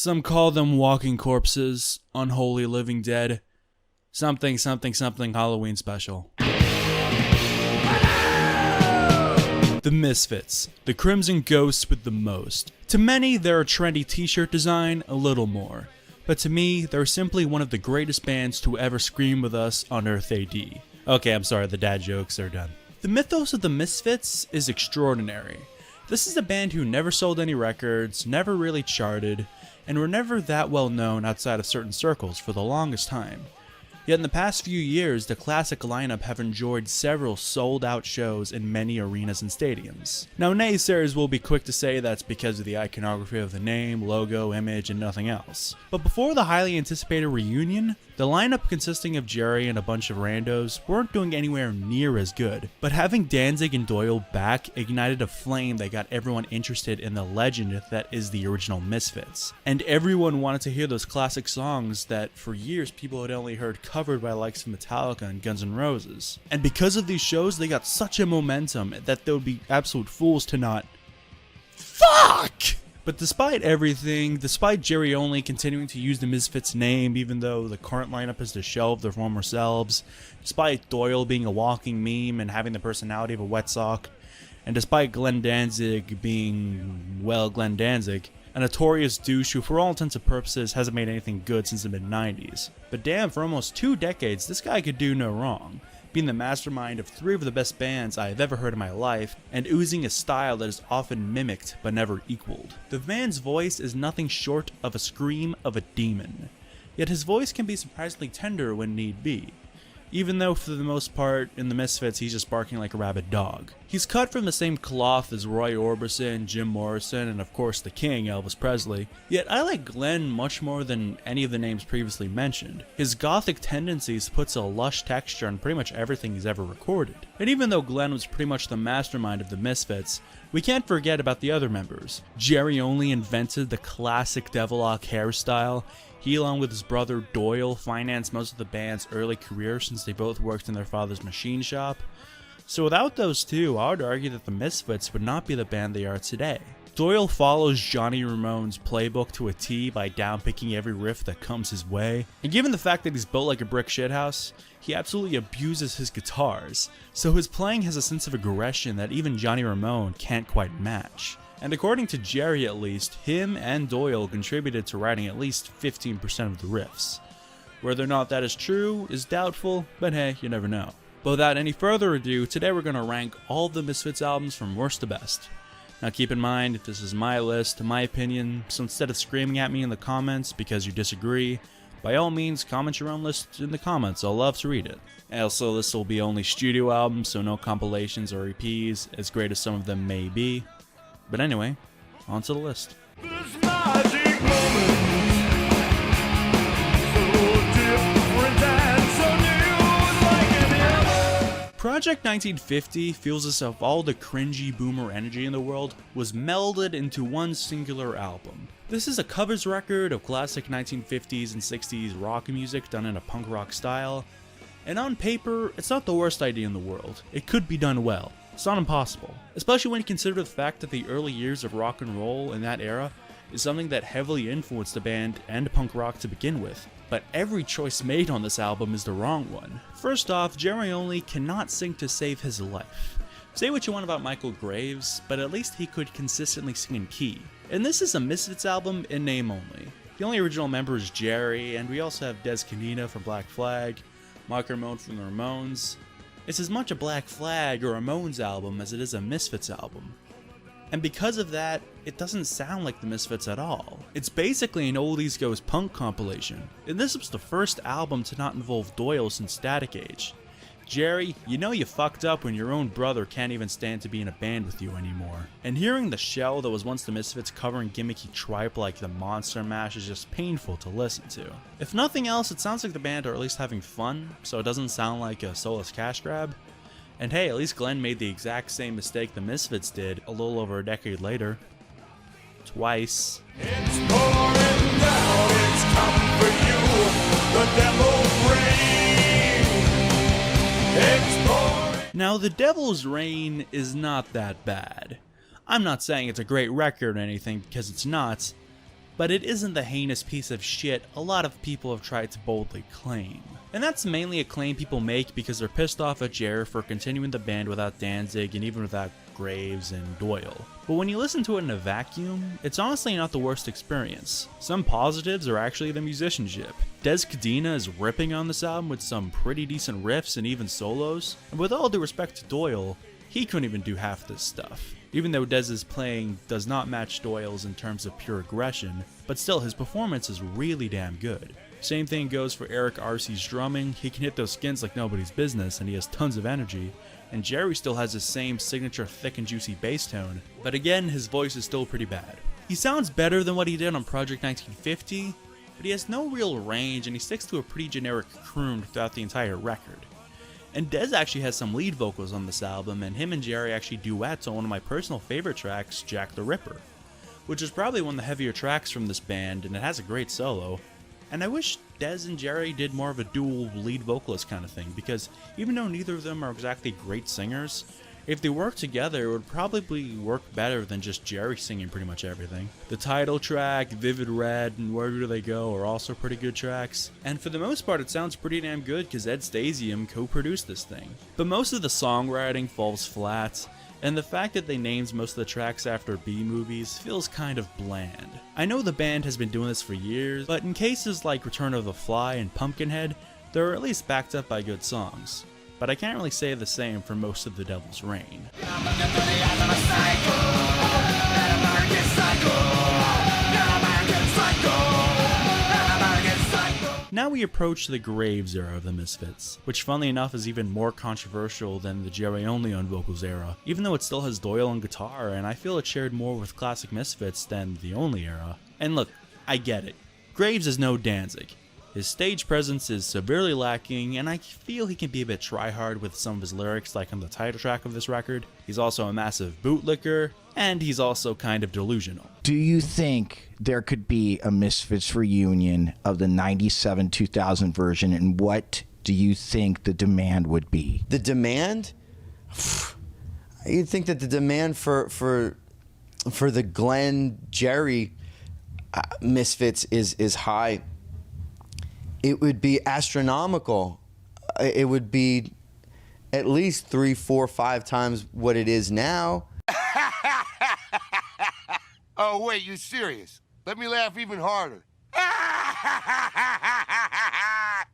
Some call them walking corpses, unholy living dead, something Halloween special. The Misfits, the crimson ghosts with the most. To many, they're a trendy t-shirt design, a little more. But to me, they're simply one of the greatest bands to ever scream with us on Earth AD. Okay, I'm sorry, the dad jokes are done. The mythos of the Misfits is extraordinary. This is a band who never sold any records, never really charted, and were never that well known outside of certain circles for the longest time. Yet in the past few years, the classic lineup have enjoyed several sold-out shows in many arenas and stadiums. Now, naysayers will be quick to say that's because of the iconography of the name, logo, image, and nothing else. But before the highly anticipated reunion, the lineup consisting of Jerry and a bunch of randos weren't doing anywhere near as good. But having Danzig and Doyle back ignited a flame that got everyone interested in the legend that is the original Misfits. And everyone wanted to hear those classic songs that for years people had only heard covered by the likes of Metallica and Guns N' Roses. And because of these shows, they got such a momentum that they would be absolute fools to not fuck! But despite everything, despite Jerry only continuing to use the Misfits name even though the current lineup is to shelve their former selves, despite Doyle being a walking meme and having the personality of a wet sock, and despite Glenn Danzig being, well, Glenn Danzig, a notorious douche who for all intents and purposes hasn't made anything good since the mid-90s. But damn, for almost 2 decades, this guy could do no wrong, being the mastermind of 3 of the best bands I have ever heard in my life, and oozing a style that is often mimicked but never equaled. The man's voice is nothing short of a scream of a demon, yet his voice can be surprisingly tender when need be, even though for the most part in the Misfits he's just barking like a rabid dog. He's cut from the same cloth as Roy Orbison, Jim Morrison, and of course the king, Elvis Presley, yet I like Glenn much more than any of the names previously mentioned. His gothic tendencies puts a lush texture on pretty much everything he's ever recorded. And even though Glenn was pretty much the mastermind of the Misfits, we can't forget about the other members. Jerry only invented the classic Devilock hairstyle. He, along with his brother Doyle, financed most of the band's early career since they both worked in their father's machine shop. So without those two, I would argue that the Misfits would not be the band they are today. Doyle follows Johnny Ramone's playbook to a T by downpicking every riff that comes his way, and given the fact that he's built like a brick shithouse, he absolutely abuses his guitars, so his playing has a sense of aggression that even Johnny Ramone can't quite match. And according to Jerry at least, him and Doyle contributed to writing at least 15% of the riffs. Whether or not that is true is doubtful, but hey, you never know. But without any further ado, today we're going to rank all of the Misfits albums from worst to best. Now keep in mind, if this is my list, my opinion, so instead of screaming at me in the comments because you disagree, by all means comment your own list in the comments, I'll love to read it. Also, this will be only studio albums, so no compilations or EPs, as great as some of them may be. But anyway, on to the list. Project 1950 feels as if all the cringy boomer energy in the world was melded into one singular album. This is a covers record of classic 1950s and 60s rock music done in a punk rock style, and on paper, it's not the worst idea in the world. It could be done well. It's not impossible, especially when you consider the fact that the early years of rock and roll in that era is something that heavily influenced the band and punk rock to begin with. But every choice made on this album is the wrong one. First off, Jerry only cannot sing to save his life. Say what you want about Michael Graves, but at least he could consistently sing in key. And this is a Misfits album in name only. The only original member is Jerry, and we also have Des Canina from Black Flag, Mark Ramone from the Ramones. It's as much a Black Flag or Ramones album as it is a Misfits album. And because of that, it doesn't sound like the Misfits at all. It's basically an oldies goes punk compilation, and this was the first album to not involve Doyle since Static Age. Jerry, you know you fucked up when your own brother can't even stand to be in a band with you anymore. And hearing the shell that was once the Misfits covering gimmicky tripe like the Monster Mash is just painful to listen to. If nothing else, it sounds like the band are at least having fun, so it doesn't sound like a soulless cash grab. And hey, at least Glenn made the exact same mistake the Misfits did a little over a decade later. Twice. It's pouring down, it's coming for you, the devil's rain. It's pouring. Now, The Devil's Rain is not that bad. I'm not saying it's a great record or anything, because it's not, but it isn't the heinous piece of shit a lot of people have tried to boldly claim. And that's mainly a claim people make because they're pissed off at Jerry for continuing the band without Danzig and even without Graves and Doyle. But when you listen to it in a vacuum, it's honestly not the worst experience. Some positives are actually the musicianship. Des Cadena is ripping on this album with some pretty decent riffs and even solos, and with all due respect to Doyle, he couldn't even do half this stuff. Even though Dez's playing does not match Doyle's in terms of pure aggression, but still his performance is really damn good. Same thing goes for Eric R.C.'s drumming. He can hit those skins like nobody's business and he has tons of energy. And Jerry still has his same signature thick and juicy bass tone, but again his voice is still pretty bad. He sounds better than what he did on Project 1950, but he has no real range and he sticks to a pretty generic croon throughout the entire record. And Dez actually has some lead vocals on this album, and him and Jerry actually duets on one of my personal favorite tracks, Jack the Ripper, which is probably one of the heavier tracks from this band, and it has a great solo. And I wish Dez and Jerry did more of a dual lead vocalist kind of thing, because even though neither of them are exactly great singers, if they worked together it would probably work better than just Jerry singing pretty much everything. The title track, Vivid Red, and Where Do They Go are also pretty good tracks, and for the most part it sounds pretty damn good because Ed Stasium co-produced this thing. But most of the songwriting falls flat, and the fact that they named most of the tracks after B-movies feels kind of bland. I know the band has been doing this for years, but in cases like Return of the Fly and Pumpkinhead, they're at least backed up by good songs. But I can't really say the same for most of The Devil's Reign. Now we approach the Graves era of the Misfits, which funnily enough is even more controversial than the Jerry only on vocals era, even though it still has Doyle on guitar, and I feel it shared more with classic Misfits than the only era. And look, I get it. Graves is no Danzig. His stage presence is severely lacking, and I feel he can be a bit tryhard with some of his lyrics like on the title track of this record. He's also a massive bootlicker, and he's also kind of delusional. Do you think there could be a Misfits reunion of the 97-2000 version, and what do you think the demand would be? The demand? You'd think that the demand for the Glenn Jerry Misfits is high. It would be astronomical. It would be at least 3, 4, 5 times what it is now. Oh, wait, you serious? Let me laugh even harder.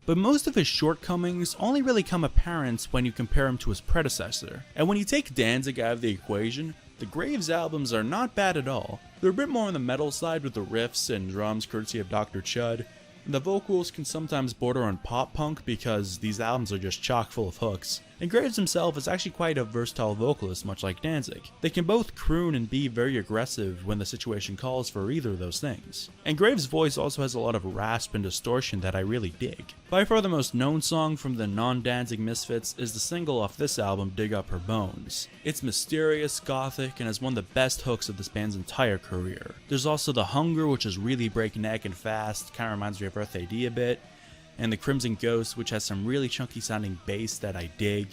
But most of his shortcomings only really come apparent when you compare him to his predecessor. And when you take Danzig out of the equation, the Graves albums are not bad at all. They're a bit more on the metal side with the riffs and drums courtesy of Dr. Chud. The vocals can sometimes border on pop punk because these albums are just chock full of hooks. And Graves himself is actually quite a versatile vocalist, much like Danzig. They can both croon and be very aggressive when the situation calls for either of those things. And Graves' voice also has a lot of rasp and distortion that I really dig. By far the most known song from the non-Danzig Misfits is the single off this album, Dig Up Her Bones. It's mysterious, gothic, and has one of the best hooks of this band's entire career. There's also The Hunger, which is really breakneck and fast, kinda reminds me of Earth AD a bit, and The Crimson Ghost, which has some really chunky sounding bass that I dig,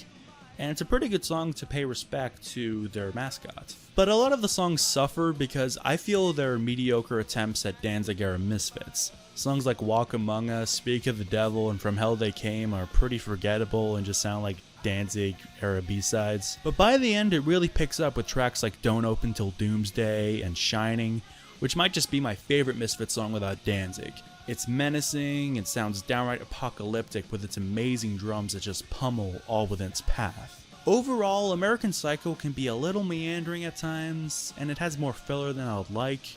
and it's a pretty good song to pay respect to their mascot. But a lot of the songs suffer because I feel they're mediocre attempts at Danzig era Misfits. Songs like Walk Among Us, Speak of the Devil, and From Hell They Came are pretty forgettable and just sound like Danzig era B-sides. But by the end it really picks up with tracks like Don't Open Till Doomsday and Shining, which might just be my favorite Misfits song without Danzig. It's menacing, it sounds downright apocalyptic with its amazing drums that just pummel all within its path. Overall, American Psycho can be a little meandering at times, and it has more filler than I would like,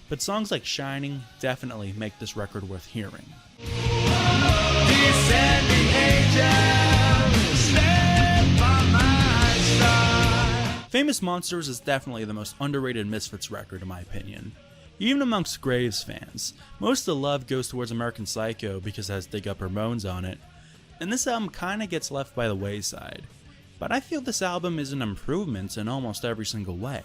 but songs like Shining definitely make this record worth hearing. Famous Monsters is definitely the most underrated Misfits record in my opinion. Even amongst Graves fans, most of the love goes towards American Psycho because it has Dig Up Her Bones on it, and this album kinda gets left by the wayside. But I feel this album is an improvement in almost every single way.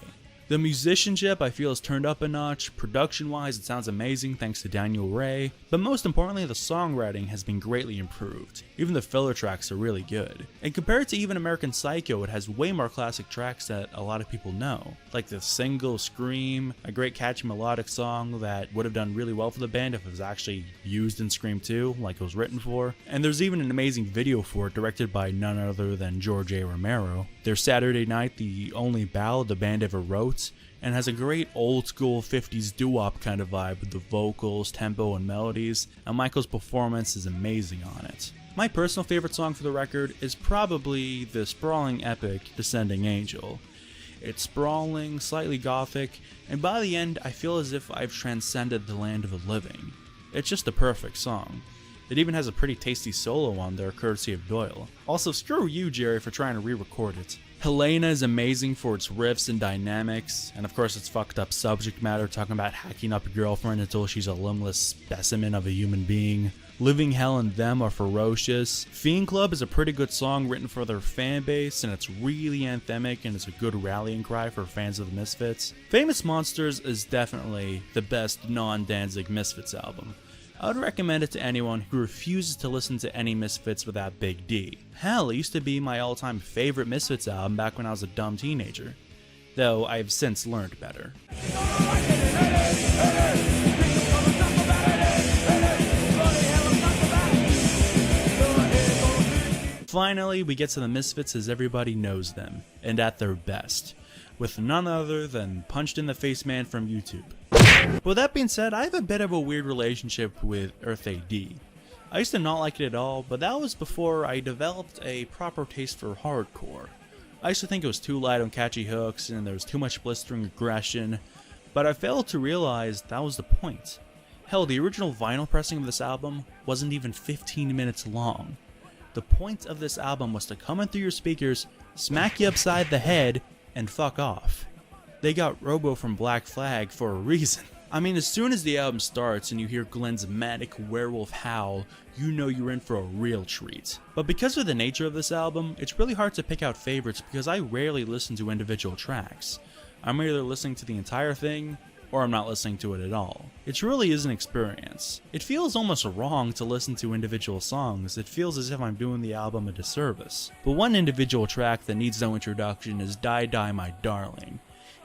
The musicianship I feel is turned up a notch. Production wise it sounds amazing thanks to Daniel Ray, but most importantly the songwriting has been greatly improved. Even the filler tracks are really good. And compared to even American Psycho, it has way more classic tracks that a lot of people know, like the single Scream, a great catchy melodic song that would have done really well for the band if it was actually used in Scream 2 like it was written for. And there's even an amazing video for it directed by none other than George A. Romero. Their Saturday Night, the only ballad the band ever wrote, and has a great old school 50s doo-wop kind of vibe with the vocals, tempo, and melodies, and Michael's performance is amazing on it. My personal favorite song for the record is probably the sprawling epic Descending Angel. It's sprawling, slightly gothic, and by the end I feel as if I've transcended the land of the living. It's just a perfect song. It even has a pretty tasty solo on there courtesy of Doyle. Also, screw you, Jerry, for trying to re-record it. Helena is amazing for its riffs and dynamics, and of course its fucked up subject matter talking about hacking up your girlfriend until she's a limbless specimen of a human being. Living Hell and Them are ferocious. Fiend Club is a pretty good song written for their fan base, and it's really anthemic and it's a good rallying cry for fans of the Misfits. Famous Monsters is definitely the best non-Danzig Misfits album. I would recommend it to anyone who refuses to listen to any Misfits without Big D. Hell, it used to be my all-time favorite Misfits album back when I was a dumb teenager, though I've since learned better. Finally, we get to the Misfits as everybody knows them, and at their best, with none other than Punched in the Face Man from YouTube. With that being said, I have a bit of a weird relationship with Earth AD. I used to not like it at all, but that was before I developed a proper taste for hardcore. I used to think it was too light on catchy hooks and there was too much blistering aggression, but I failed to realize that was the point. Hell, the original vinyl pressing of this album wasn't even 15 minutes long. The point of this album was to come in through your speakers, smack you upside the head, and fuck off. They got Robo from Black Flag for a reason. I mean, as soon as the album starts and you hear Glenn's manic werewolf howl, you know you're in for a real treat. But because of the nature of this album, it's really hard to pick out favorites because I rarely listen to individual tracks. I'm either listening to the entire thing, or I'm not listening to it at all. It really is an experience. It feels almost wrong to listen to individual songs. It feels as if I'm doing the album a disservice. But one individual track that needs no introduction is Die Die My Darling.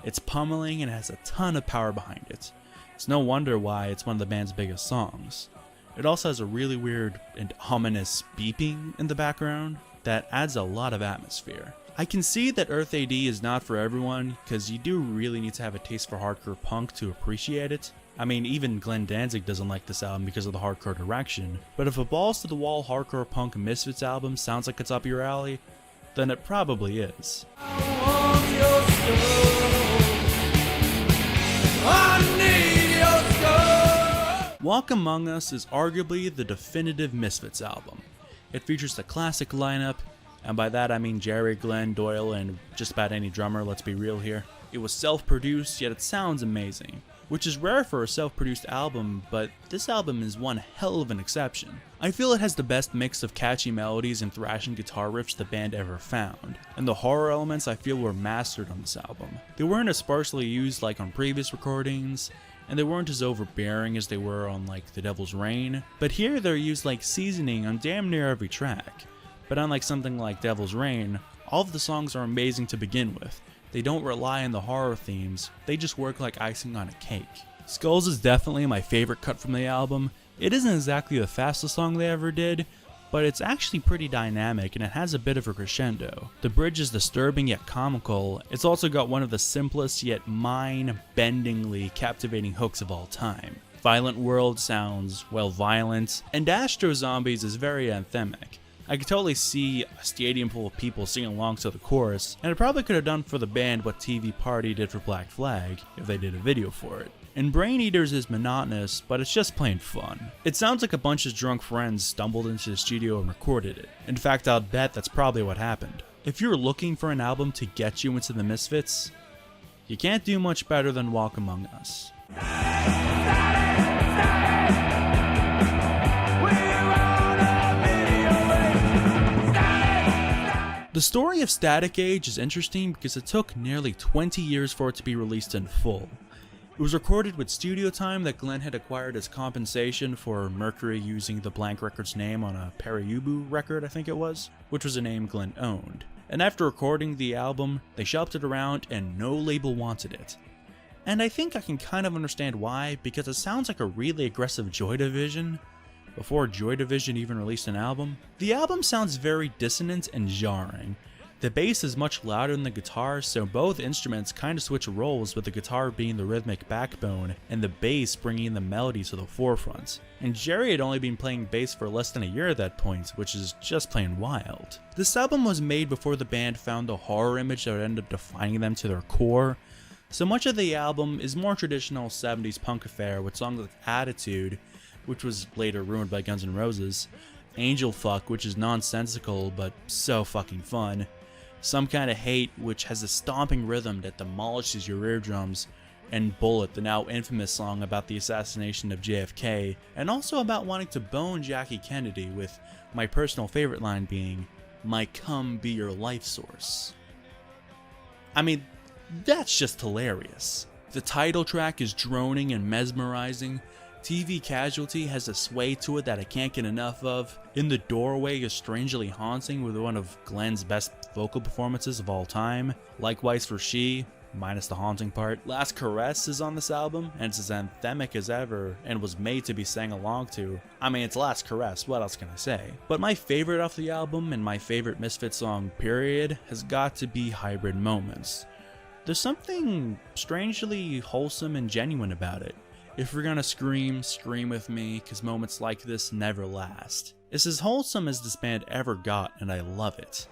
It's pummeling and has a ton of power behind it. It's no wonder why it's one of the band's biggest songs. It also has a really weird and ominous beeping in the background that adds a lot of atmosphere. I can see that Earth AD is not for everyone, because you do really need to have a taste for hardcore punk to appreciate it. I mean, even Glenn Danzig doesn't like this album because of the hardcore direction, but if a balls to the wall hardcore punk Misfits album sounds like it's up your alley, then it probably is. Walk Among Us is arguably the definitive Misfits album. It features the classic lineup, and by that I mean Jerry, Glenn, Doyle, and just about any drummer, let's be real here. It was self-produced, yet it sounds amazing, which is rare for a self-produced album, but this album is one hell of an exception. I feel it has the best mix of catchy melodies and thrashing guitar riffs the band ever found, and the horror elements I feel were mastered on this album. They weren't as sparsely used like on previous recordings, and they weren't as overbearing as they were on like The Devil's Rain, but here they're used like seasoning on damn near every track. But unlike something like Devil's Rain, all of the songs are amazing to begin with. They don't rely on the horror themes, they just work like icing on a cake. Skulls is definitely my favorite cut from the album. It isn't exactly the fastest song they ever did, but it's actually pretty dynamic and it has a bit of a crescendo. The bridge is disturbing yet comical. It's also got one of the simplest yet mind-bendingly captivating hooks of all time. Violent World sounds, well, violent, and Astro Zombies is very anthemic. I could totally see a stadium full of people singing along to the chorus, and it probably could have done for the band what TV Party did for Black Flag if they did a video for it. And Brain Eaters is monotonous, but it's just plain fun. It sounds like a bunch of drunk friends stumbled into the studio and recorded it. In fact, I'll bet that's probably what happened. If you're looking for an album to get you into the Misfits, you can't do much better than Walk Among Us. The The story of Static Age is interesting because it took nearly 20 years for it to be released in full. It was recorded with studio time that Glenn had acquired as compensation for Mercury using the Blank Records name on a Parayubu record, I think it was, which was a name Glenn owned. And after recording the album, they shopped it around and no label wanted it. And I think I can kind of understand why, because it sounds like a really aggressive Joy Division. Before Joy Division even released an album, the album sounds very dissonant and jarring. The bass is much louder than the guitar, so both instruments kind of switch roles, with the guitar being the rhythmic backbone and the bass bringing the melody to the forefront. And Jerry had only been playing bass for less than a year at that point, which is just plain wild. This album was made before the band found the horror image that would end up defining them to their core, so much of the album is more traditional 70s punk affair with songs like Attitude, which was later ruined by Guns N' Roses, Angel Fuck, which is nonsensical but so fucking fun, Some Kind of Hate, which has a stomping rhythm that demolishes your eardrums, and Bullet, the now infamous song about the assassination of JFK, and also about wanting to bone Jackie Kennedy, with my personal favorite line being, "My cum be your life source." I mean, that's just hilarious. The title track is droning and mesmerizing. TV Casualty has a sway to it that I can't get enough of. In the Doorway is strangely haunting, with one of Glenn's best vocal performances of all time. Likewise for She, minus the haunting part. Last Caress is on this album, and it's as anthemic as ever, and was made to be sang along to. I mean, it's Last Caress, what else can I say? But my favorite off the album, and my favorite Misfits song period, has got to be Hybrid Moments. There's something strangely wholesome and genuine about it. If you're gonna scream, scream with me, cause moments like this never last. It's as wholesome as this band ever got, and I love it.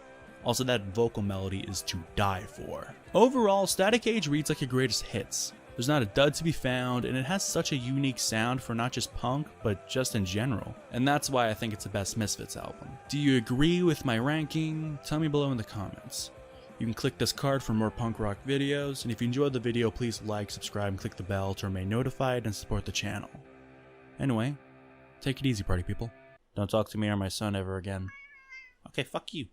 Also, that vocal melody is to die for. Overall, Static Age reads like a greatest hits. There's not a dud to be found, and it has such a unique sound for not just punk, but just in general. And that's why I think it's the best Misfits album. Do you agree with my ranking? Tell me below in the comments. You can click this card for more punk rock videos, and if you enjoyed the video, please like, subscribe, and click the bell to remain notified and support the channel. Anyway, take it easy, party people. Don't talk to me or my son ever again. Okay, fuck you.